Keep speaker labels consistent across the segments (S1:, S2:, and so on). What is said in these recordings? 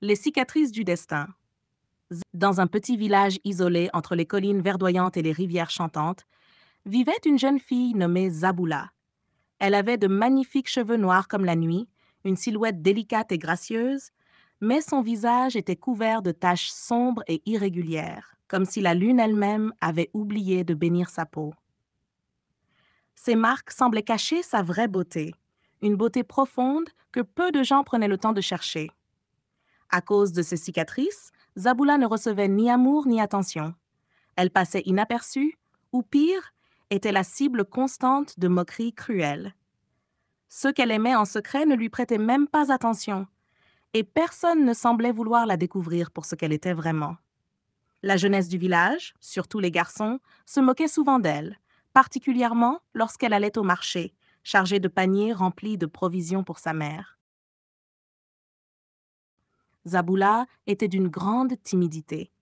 S1: Les cicatrices du destin. Dans un petit village isolé entre les collines verdoyantes et les rivières chantantes, vivait une jeune fille nommée Zaboula. Elle avait de magnifiques cheveux noirs comme la nuit, une silhouette délicate et gracieuse, mais son visage était couvert de taches sombres et irrégulières, comme si la lune elle-même avait oublié de bénir sa peau. Ces marques semblaient cacher sa vraie beauté, une beauté profonde que peu de gens prenaient le temps de chercher. À cause de ses cicatrices, Zaboula ne recevait ni amour ni attention. Elle passait inaperçue, ou pire, était la cible constante de moqueries cruelles. Ceux qu'elle aimait en secret ne lui prêtaient même pas attention, et personne ne semblait vouloir la découvrir pour ce qu'elle était vraiment. La jeunesse du village, surtout les garçons, se moquait souvent d'elle, particulièrement lorsqu'elle allait au marché, chargée de paniers remplis de provisions pour sa mère. Zaboula était d'une grande timidité.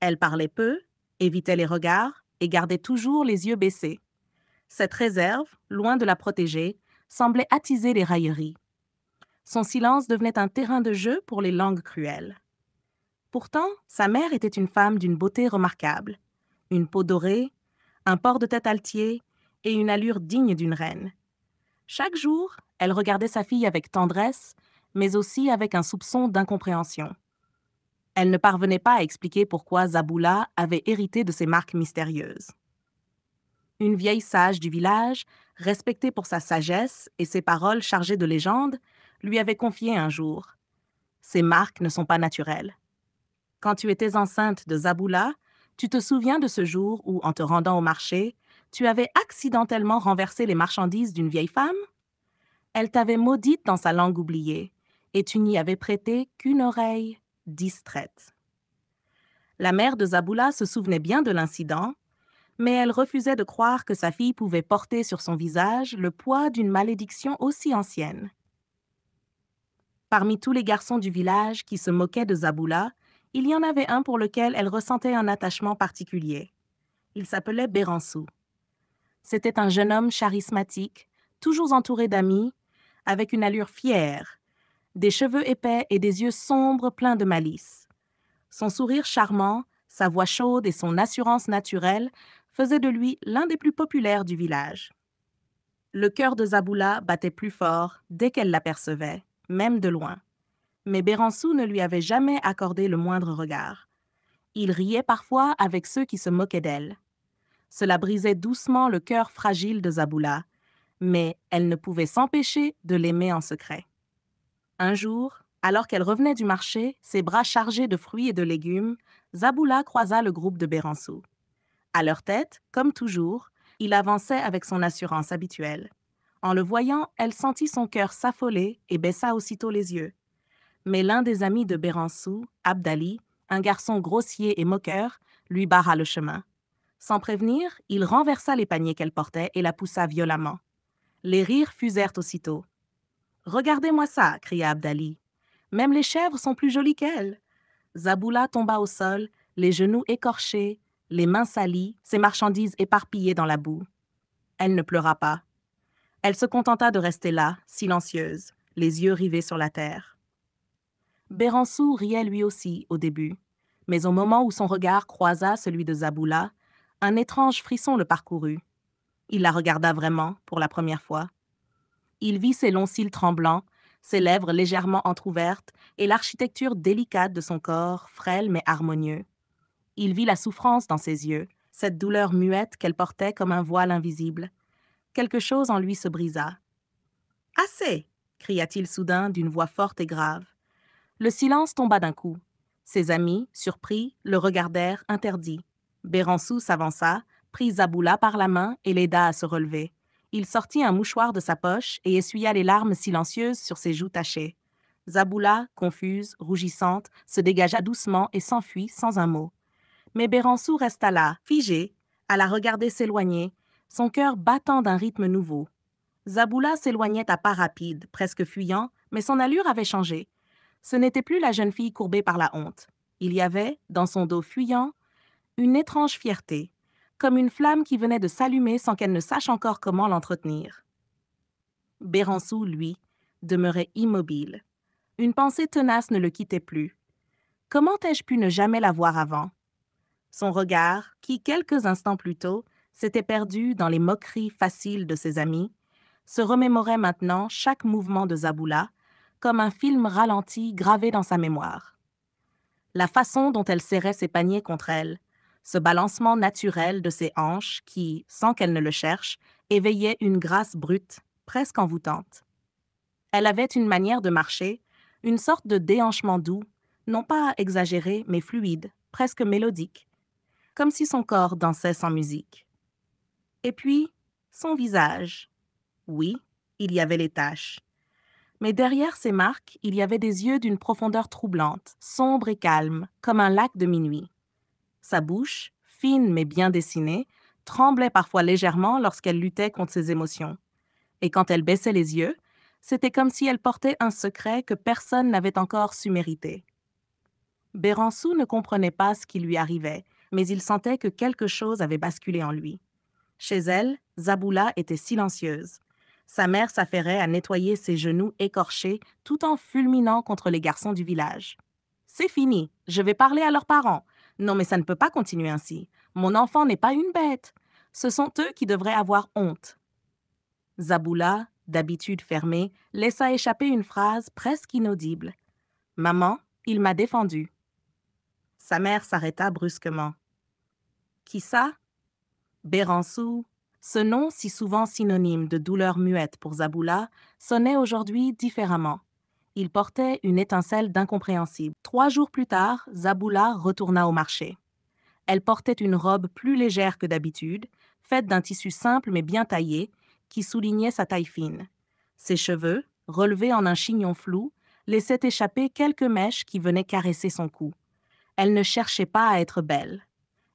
S1: Elle parlait peu, évitait les regards et gardait toujours les yeux baissés. Cette réserve, loin de la protéger, semblait attiser les railleries. Son silence devenait un terrain de jeu pour les langues cruelles. Pourtant, sa mère était une femme d'une beauté remarquable. Une peau dorée, un port de tête altier et une allure digne d'une reine. Chaque jour, elle regardait sa fille avec tendresse, mais aussi avec un soupçon d'incompréhension. Elle ne parvenait pas à expliquer pourquoi Zaboula avait hérité de ces marques mystérieuses. Une vieille sage du village, respectée pour sa sagesse et ses paroles chargées de légendes, lui avait confié un jour: ces marques ne sont pas naturelles. Quand tu étais enceinte de Zaboula, tu te souviens de ce jour où, en te rendant au marché, tu avais accidentellement renversé les marchandises d'une vieille femme? Elle t'avait maudite dans sa langue oubliée, et tu n'y avais prêté qu'une oreille distraite. La mère de Zaboula se souvenait bien de l'incident, mais elle refusait de croire que sa fille pouvait porter sur son visage le poids d'une malédiction aussi ancienne. Parmi tous les garçons du village qui se moquaient de Zaboula, il y en avait un pour lequel elle ressentait un attachement particulier. Il s'appelait Béransou. C'était un jeune homme charismatique, toujours entouré d'amis, avec une allure fière, des cheveux épais et des yeux sombres pleins de malice. Son sourire charmant, sa voix chaude et son assurance naturelle faisaient de lui l'un des plus populaires du village. Le cœur de Zaboula battait plus fort dès qu'elle l'apercevait, même de loin. Mais Béransou ne lui avait jamais accordé le moindre regard. Il riait parfois avec ceux qui se moquaient d'elle. Cela brisait doucement le cœur fragile de Zaboula, mais elle ne pouvait s'empêcher de l'aimer en secret. Un jour, alors qu'elle revenait du marché, ses bras chargés de fruits et de légumes, Zaboula croisa le groupe de Béransou. À leur tête, comme toujours, il avançait avec son assurance habituelle. En le voyant, elle sentit son cœur s'affoler et baissa aussitôt les yeux. Mais l'un des amis de Béransou, Abdali, un garçon grossier et moqueur, lui barra le chemin. Sans prévenir, il renversa les paniers qu'elle portait et la poussa violemment. Les rires fusèrent aussitôt. « Regardez-moi ça !» cria Abdali. « Même les chèvres sont plus jolies qu'elle !» Zaboula tomba au sol, les genoux écorchés, les mains salies, ses marchandises éparpillées dans la boue. Elle ne pleura pas. Elle se contenta de rester là, silencieuse, les yeux rivés sur la terre. Béransou riait lui aussi au début, mais au moment où son regard croisa celui de Zaboula, un étrange frisson le parcourut. Il la regarda vraiment, pour la première fois. Il vit ses longs cils tremblants, ses lèvres légèrement entr'ouvertes et l'architecture délicate de son corps, frêle mais harmonieux. Il vit la souffrance dans ses yeux, cette douleur muette qu'elle portait comme un voile invisible. Quelque chose en lui se brisa. « Assez !» cria-t-il soudain d'une voix forte et grave. Le silence tomba d'un coup. Ses amis, surpris, le regardèrent interdits. Béransou s'avança, prit Zaboula par la main et l'aida à se relever. Il sortit un mouchoir de sa poche et essuya les larmes silencieuses sur ses joues tachées. Zaboula, confuse, rougissante, se dégagea doucement et s'enfuit sans un mot. Mais Béransou resta là, figé, à la regarder s'éloigner, son cœur battant d'un rythme nouveau. Zaboula s'éloignait à pas rapides, presque fuyant, mais son allure avait changé. Ce n'était plus la jeune fille courbée par la honte. Il y avait, dans son dos fuyant, une étrange fierté, comme une flamme qui venait de s'allumer sans qu'elle ne sache encore comment l'entretenir. Béransou, lui, demeurait immobile. Une pensée tenace ne le quittait plus. Comment ai-je pu ne jamais la voir avant? Son regard, qui quelques instants plus tôt s'était perdu dans les moqueries faciles de ses amis, se remémorait maintenant chaque mouvement de Zaboula, comme un film ralenti gravé dans sa mémoire. La façon dont elle serrait ses paniers contre elle, ce balancement naturel de ses hanches qui, sans qu'elle ne le cherche, éveillait une grâce brute, presque envoûtante. Elle avait une manière de marcher, une sorte de déhanchement doux, non pas exagéré, mais fluide, presque mélodique, comme si son corps dansait sans musique. Et puis, son visage. Oui, il y avait les taches. Mais derrière ces marques, il y avait des yeux d'une profondeur troublante, sombre et calme, comme un lac de minuit. Sa bouche, fine mais bien dessinée, tremblait parfois légèrement lorsqu'elle luttait contre ses émotions. Et quand elle baissait les yeux, c'était comme si elle portait un secret que personne n'avait encore su mériter. Béransou ne comprenait pas ce qui lui arrivait, mais il sentait que quelque chose avait basculé en lui. Chez elle, Zaboula était silencieuse. Sa mère s'affairait à nettoyer ses genoux écorchés tout en fulminant contre les garçons du village. C'est fini, je vais parler à leurs parents. Non, mais ça ne peut pas continuer ainsi. Mon enfant n'est pas une bête. Ce sont eux qui devraient avoir honte. Zaboula, d'habitude fermée, laissa échapper une phrase presque inaudible. Maman, il m'a défendu. Sa mère s'arrêta brusquement. Qui ça? Béransou, ce nom si souvent synonyme de douleur muette pour Zaboula, sonnait aujourd'hui différemment. Il portait une étincelle d'incompréhensible. 3 jours plus tard, Zaboula retourna au marché. Elle portait une robe plus légère que d'habitude, faite d'un tissu simple mais bien taillé, qui soulignait sa taille fine. Ses cheveux, relevés en un chignon flou, laissaient échapper quelques mèches qui venaient caresser son cou. Elle ne cherchait pas à être belle.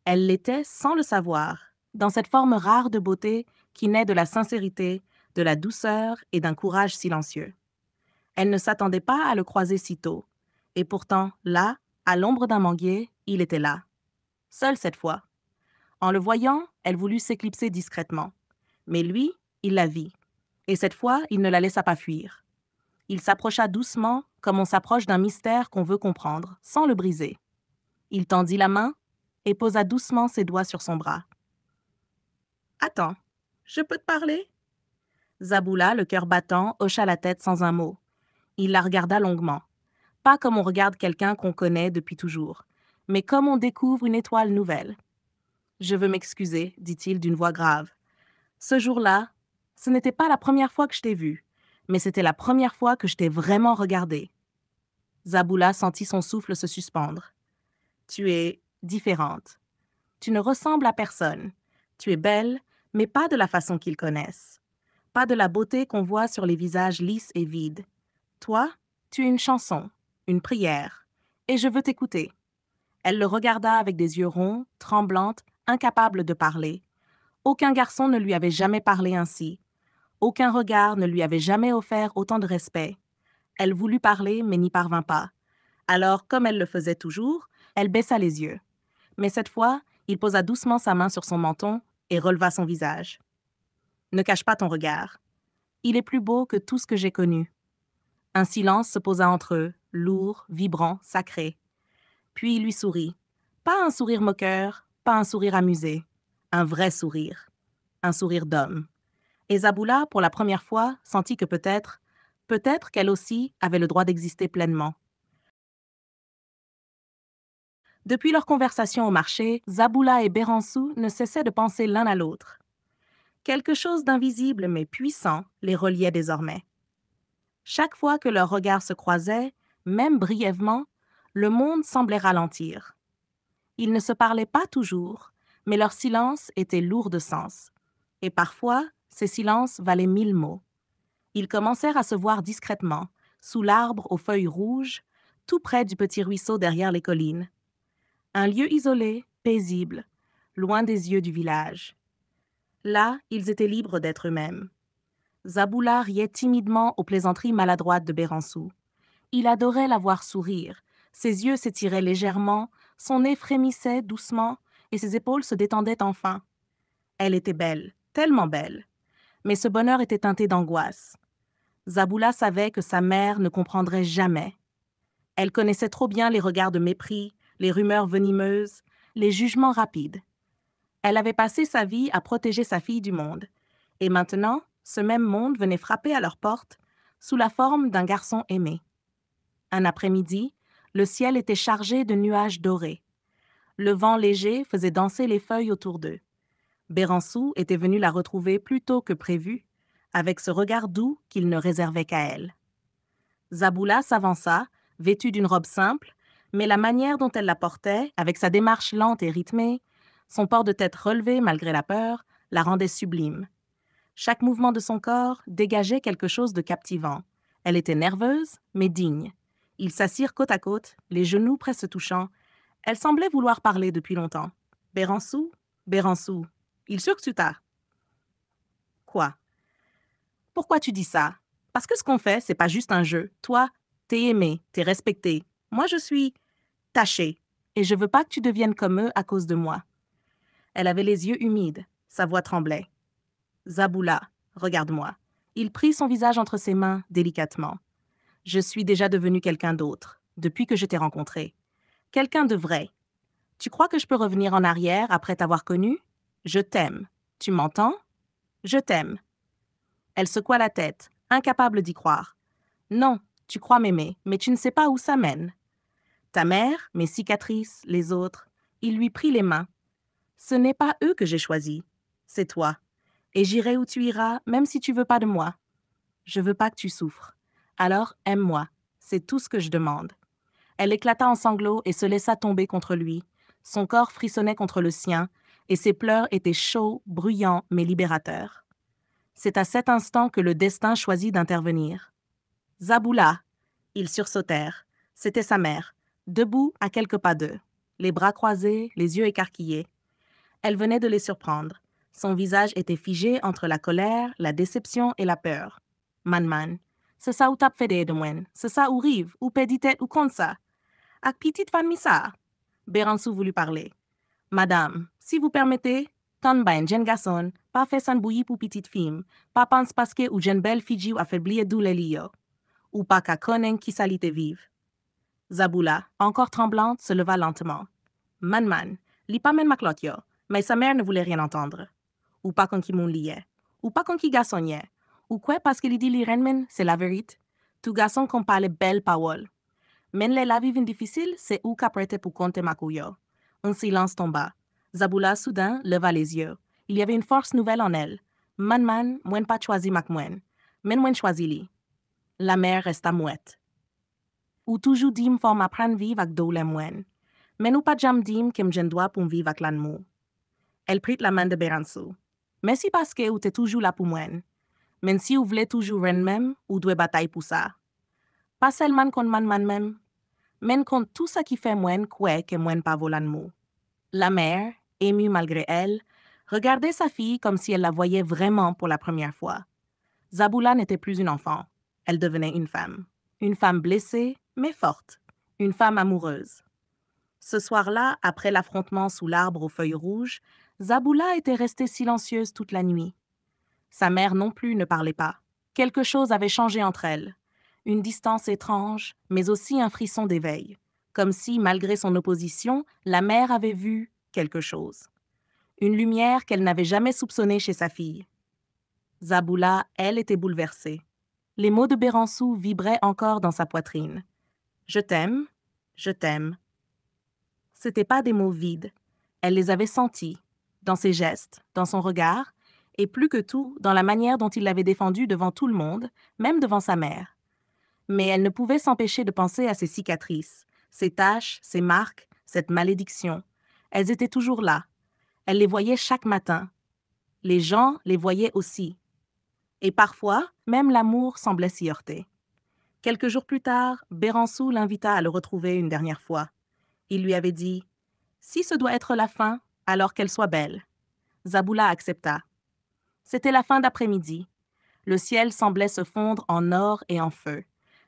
S1: Elle l'était sans le savoir, dans cette forme rare de beauté qui naît de la sincérité, de la douceur et d'un courage silencieux. Elle ne s'attendait pas à le croiser si tôt. Et pourtant, là, à l'ombre d'un manguier, il était là. Seul cette fois. En le voyant, elle voulut s'éclipser discrètement. Mais lui, il la vit. Et cette fois, il ne la laissa pas fuir. Il s'approcha doucement, comme on s'approche d'un mystère qu'on veut comprendre, sans le briser. Il tendit la main et posa doucement ses doigts sur son bras. « Attends, je peux te parler ?» Zaboula, le cœur battant, hocha la tête sans un mot. Il la regarda longuement. Pas comme on regarde quelqu'un qu'on connaît depuis toujours, mais comme on découvre une étoile nouvelle. « Je veux m'excuser, dit-il d'une voix grave. Ce jour-là, ce n'était pas la première fois que je t'ai vue, mais c'était la première fois que je t'ai vraiment regardée. » Zaboula sentit son souffle se suspendre. « Tu es différente. Tu ne ressembles à personne. Tu es belle, mais pas de la façon qu'ils connaissent. Pas de la beauté qu'on voit sur les visages lisses et vides. Toi, tu es une chanson, une prière, et je veux t'écouter. » Elle le regarda avec des yeux ronds, tremblante, incapable de parler. Aucun garçon ne lui avait jamais parlé ainsi. Aucun regard ne lui avait jamais offert autant de respect. Elle voulut parler, mais n'y parvint pas. Alors, comme elle le faisait toujours, elle baissa les yeux. Mais cette fois, il posa doucement sa main sur son menton et releva son visage. « Ne cache pas ton regard. Il est plus beau que tout ce que j'ai connu. » Un silence se posa entre eux, lourd, vibrant, sacré. Puis il lui sourit. Pas un sourire moqueur, pas un sourire amusé. Un vrai sourire. Un sourire d'homme. Et Zaboula, pour la première fois, sentit que peut-être qu'elle aussi avait le droit d'exister pleinement. Depuis leur conversation au marché, Zaboula et Béransou ne cessaient de penser l'un à l'autre. Quelque chose d'invisible mais puissant les reliait désormais. Chaque fois que leurs regards se croisaient, même brièvement, le monde semblait ralentir. Ils ne se parlaient pas toujours, mais leur silence était lourd de sens. Et parfois, ces silences valaient 1000 mots. Ils commencèrent à se voir discrètement, sous l'arbre aux feuilles rouges, tout près du petit ruisseau derrière les collines. Un lieu isolé, paisible, loin des yeux du village. Là, ils étaient libres d'être eux-mêmes. Zaboula riait timidement aux plaisanteries maladroites de Béransou. Il adorait la voir sourire. Ses yeux s'étiraient légèrement, son nez frémissait doucement et ses épaules se détendaient enfin. Elle était belle, tellement belle. Mais ce bonheur était teinté d'angoisse. Zaboula savait que sa mère ne comprendrait jamais. Elle connaissait trop bien les regards de mépris, les rumeurs venimeuses, les jugements rapides. Elle avait passé sa vie à protéger sa fille du monde. Et maintenant, ce même monde venait frapper à leur porte sous la forme d'un garçon aimé. Un après-midi, le ciel était chargé de nuages dorés. Le vent léger faisait danser les feuilles autour d'eux. Béransou était venu la retrouver plus tôt que prévu, avec ce regard doux qu'il ne réservait qu'à elle. Zaboula s'avança, vêtue d'une robe simple, mais la manière dont elle la portait, avec sa démarche lente et rythmée, son port de tête relevé malgré la peur, la rendait sublime. Chaque mouvement de son corps dégageait quelque chose de captivant. Elle était nerveuse, mais digne. Ils s'assirent côte à côte, les genoux presque touchants. Elle semblait vouloir parler depuis longtemps. « Béransou, Béransou, il sursauta. »« Quoi? Pourquoi tu dis ça? Parce que ce qu'on fait, c'est pas juste un jeu. Toi, t'es aimé, t'es respecté. Moi, je suis tachée. Et je veux pas que tu deviennes comme eux à cause de moi. » Elle avait les yeux humides. Sa voix tremblait. « Zaboula, regarde-moi. » Il prit son visage entre ses mains délicatement. « Je suis déjà devenu quelqu'un d'autre, depuis que je t'ai rencontré. Quelqu'un de vrai. Tu crois que je peux revenir en arrière après t'avoir connu? Je t'aime. Tu m'entends? Je t'aime. » Elle secoua la tête, incapable d'y croire. « Non, tu crois m'aimer, mais tu ne sais pas où ça mène. Ta mère, mes cicatrices, les autres. » Il lui prit les mains. « Ce n'est pas eux que j'ai choisis. C'est toi. Et j'irai où tu iras, même si tu veux pas de moi. Je veux pas que tu souffres. Alors aime-moi. C'est tout ce que je demande. » Elle éclata en sanglots et se laissa tomber contre lui. Son corps frissonnait contre le sien, et ses pleurs étaient chauds, bruyants, mais libérateurs. C'est à cet instant que le destin choisit d'intervenir. « Zaboula !» Ils sursautèrent. C'était sa mère, debout à quelques pas d'eux, les bras croisés, les yeux écarquillés. Elle venait de les surprendre. Son visage était figé entre la colère, la déception et la peur. « Man, c'est ça ou t'as fait de moi? C'est ça ou rive, ou péditette ou comme ça? Ak petite fan misa. » Béransou voulut parler. « Madame, si vous permettez, tan ben jen garçon, pas fait san bouilli pour petite fille, pas pense parce que ou jen belle fiji ou affaibli dou le lio, ou pas qu'à konen qui salite vive. » Zaboula, encore tremblante, se leva lentement. « Man, li pas men maklot yo, mais sa mère ne voulait rien entendre. Ou pas qu'on qui moun liait, ou pas qu'on qui garçonnier, ou quoi parce qu'il dit li renmen, c'est la vérité. Tout garçon qu'on parle belle parole. Men la vie difficile, c'est où qu'a prêté pour compter ma couille. » Un silence tomba. Zaboula, soudain, leva les yeux. Il y avait une force nouvelle en elle. « Man, mouen pas choisi mak mouen. Men mouen choisi li. » La mère resta muette. « Ou toujours dim faut m'apprendre vivre avec doule mouen. Men ou pas jam dim que m'jen dois pour vivre avec l'anmou. » Elle prit la main de Béransou. « Merci parce que ou t'es toujours là pour mouen. Men si ou voulez toujours ren même, ou doit bataille pour ça. Pas seulement contre man même, men contre tout ça qui fait mouen quoi que mouen pas volan mou. » La mère, émue malgré elle, regardait sa fille comme si elle la voyait vraiment pour la première fois. Zaboula n'était plus une enfant. Elle devenait une femme. Une femme blessée, mais forte. Une femme amoureuse. Ce soir-là, après l'affrontement sous l'arbre aux feuilles rouges, Zaboula était restée silencieuse toute la nuit. Sa mère non plus ne parlait pas. Quelque chose avait changé entre elles. Une distance étrange, mais aussi un frisson d'éveil. Comme si, malgré son opposition, la mère avait vu quelque chose. Une lumière qu'elle n'avait jamais soupçonnée chez sa fille. Zaboula, elle, était bouleversée. Les mots de Béransou vibraient encore dans sa poitrine. « Je t'aime, je t'aime. » C'étaient pas des mots vides. Elle les avait sentis, dans ses gestes, dans son regard, et plus que tout, dans la manière dont il l'avait défendue devant tout le monde, même devant sa mère. Mais elle ne pouvait s'empêcher de penser à ses cicatrices, ses taches, ses marques, cette malédiction. Elles étaient toujours là. Elle les voyait chaque matin. Les gens les voyaient aussi. Et parfois, même l'amour semblait s'y heurter. Quelques jours plus tard, Béransou l'invita à le retrouver une dernière fois. Il lui avait dit « Si ce doit être la fin, alors qu'elle soit belle. » Zaboula accepta. C'était la fin d'après-midi. Le ciel semblait se fondre en or et en feu.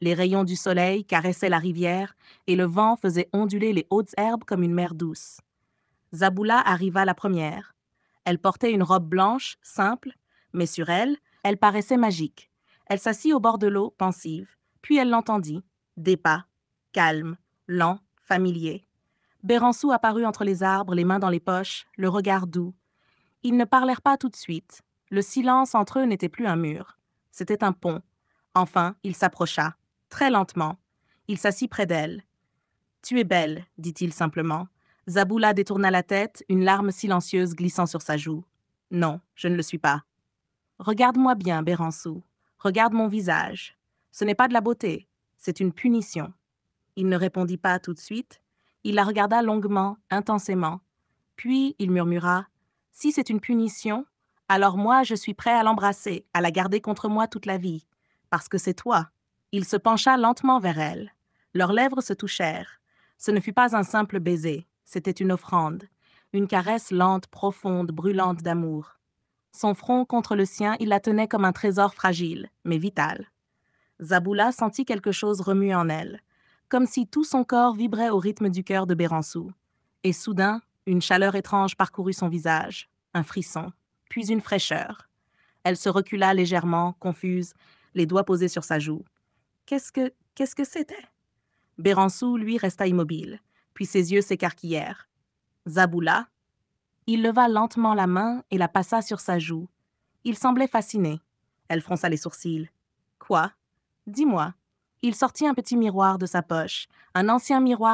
S1: Les rayons du soleil caressaient la rivière et le vent faisait onduler les hautes herbes comme une mer douce. Zaboula arriva la première. Elle portait une robe blanche, simple, mais sur elle, elle paraissait magique. Elle s'assit au bord de l'eau, pensive, puis elle l'entendit. Des pas, calmes, lents, familiers. Béransou apparut entre les arbres, les mains dans les poches, le regard doux. Ils ne parlèrent pas tout de suite. Le silence entre eux n'était plus un mur. C'était un pont. Enfin, il s'approcha, très lentement. Il s'assit près d'elle. « Tu es belle, dit-il simplement. Zaboula détourna la tête, une larme silencieuse glissant sur sa joue. Non, je ne le suis pas. Regarde-moi bien, Béransou. Regarde mon visage. Ce n'est pas de la beauté, c'est une punition. Il ne répondit pas tout de suite. Il la regarda longuement, intensément. Puis il murmura « Si c'est une punition, alors moi je suis prêt à l'embrasser, à la garder contre moi toute la vie, parce que c'est toi. » Il se pencha lentement vers elle. Leurs lèvres se touchèrent. Ce ne fut pas un simple baiser, c'était une offrande, une caresse lente, profonde, brûlante d'amour. Son front contre le sien, il la tenait comme un trésor fragile, mais vital. Zaboula sentit quelque chose remuer en elle, comme si tout son corps vibrait au rythme du cœur de Béransou. Et soudain, une chaleur étrange parcourut son visage, un frisson, puis une fraîcheur. Elle se recula légèrement, confuse, les doigts posés sur sa joue. Qu'est-ce que c'était? Béransou, lui, resta immobile, puis ses yeux s'écarquillèrent. Zaboula? Il leva lentement la main et la passa sur sa joue. Il semblait fasciné. Elle fronça les sourcils. Quoi? Dis-moi. Il sortit un petit miroir de sa poche, un ancien miroir